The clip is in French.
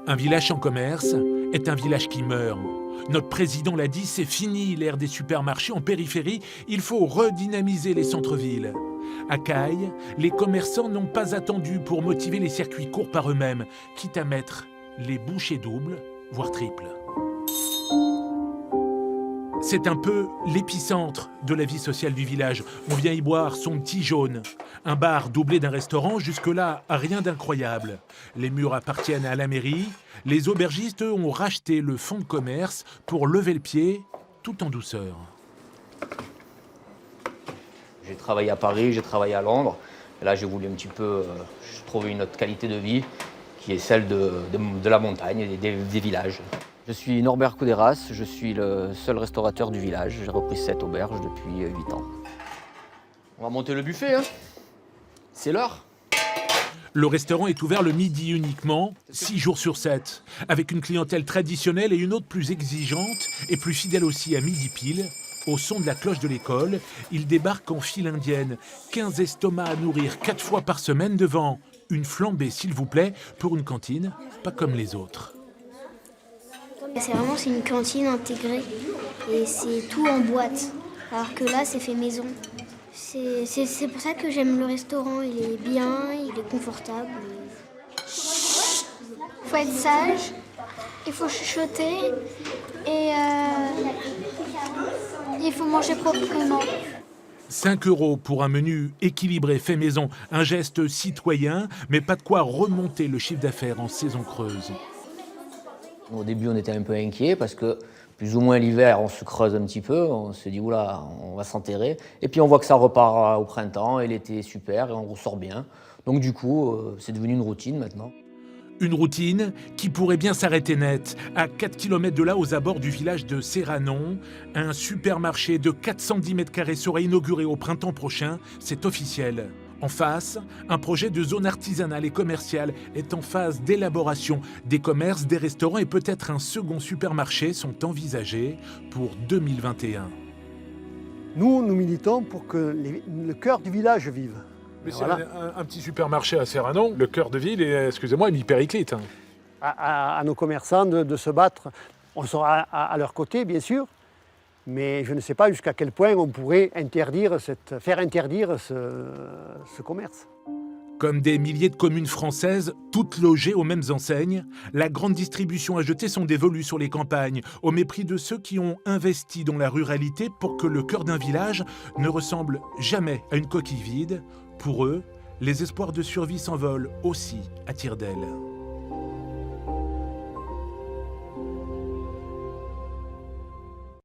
Un village sans commerce est un village qui meurt. Notre président l'a dit, c'est fini l'ère des supermarchés en périphérie, il faut redynamiser les centres-villes. À Caille, les commerçants n'ont pas attendu pour motiver les circuits courts par eux-mêmes, quitte à mettre les bouchées doubles, voire triples. C'est un peu l'épicentre de la vie sociale du village. On vient y boire son petit jaune. Un bar doublé d'un restaurant, jusque-là, rien d'incroyable. Les murs appartiennent à la mairie. Les aubergistes, eux, ont racheté le fonds de commerce pour lever le pied, tout en douceur. J'ai travaillé à Paris, j'ai travaillé à Londres. Et là, j'ai voulu un petit peu trouver une autre qualité de vie qui est celle de la montagne et des villages. Je suis Norbert Couderas, je suis le seul restaurateur du village. J'ai repris cette auberge depuis 8 ans. On va monter le buffet, hein. C'est l'heure. Le restaurant est ouvert le midi uniquement, 6 jours sur 7, avec une clientèle traditionnelle et une autre plus exigeante et plus fidèle aussi à midi pile. Au son de la cloche de l'école, il débarque en file indienne. 15 estomacs à nourrir 4 fois par semaine devant une flambée, s'il vous plaît, pour une cantine pas comme les autres. C'est une cantine intégrée et c'est tout en boîte, alors que là c'est fait maison. C'est pour ça que j'aime le restaurant, il est bien, il est confortable. Il faut être sage, il faut chuchoter et il faut manger proprement. 5 € pour un menu équilibré fait maison, un geste citoyen, mais pas de quoi remonter le chiffre d'affaires en saison creuse. Au début, on était un peu inquiets parce que plus ou moins l'hiver, on se creuse un petit peu, on se dit oula, on va s'enterrer. Et puis on voit que ça repart au printemps et l'été est super et on ressort bien. Donc du coup, c'est devenu une routine maintenant. Une routine qui pourrait bien s'arrêter net. À 4 km de là, aux abords du village de Serranon, un supermarché de 410 mètres carrés sera inauguré au printemps prochain, c'est officiel. En face, un projet de zone artisanale et commerciale est en phase d'élaboration. Des commerces, des restaurants et peut-être un second supermarché sont envisagés pour 2021. Nous militons pour que le cœur du village vive. Mais c'est voilà. un petit supermarché à Serranon, le cœur de ville, et excusez-moi, une hypericlite. À nos commerçants de se battre. On sera à leur côté, bien sûr, mais je ne sais pas jusqu'à quel point on pourrait faire interdire ce commerce. Comme des milliers de communes françaises, toutes logées aux mêmes enseignes, la grande distribution a jeté son dévolu sur les campagnes, au mépris de ceux qui ont investi dans la ruralité pour que le cœur d'un village ne ressemble jamais à une coquille vide. Pour eux, les espoirs de survie s'envolent aussi à tire d'aile.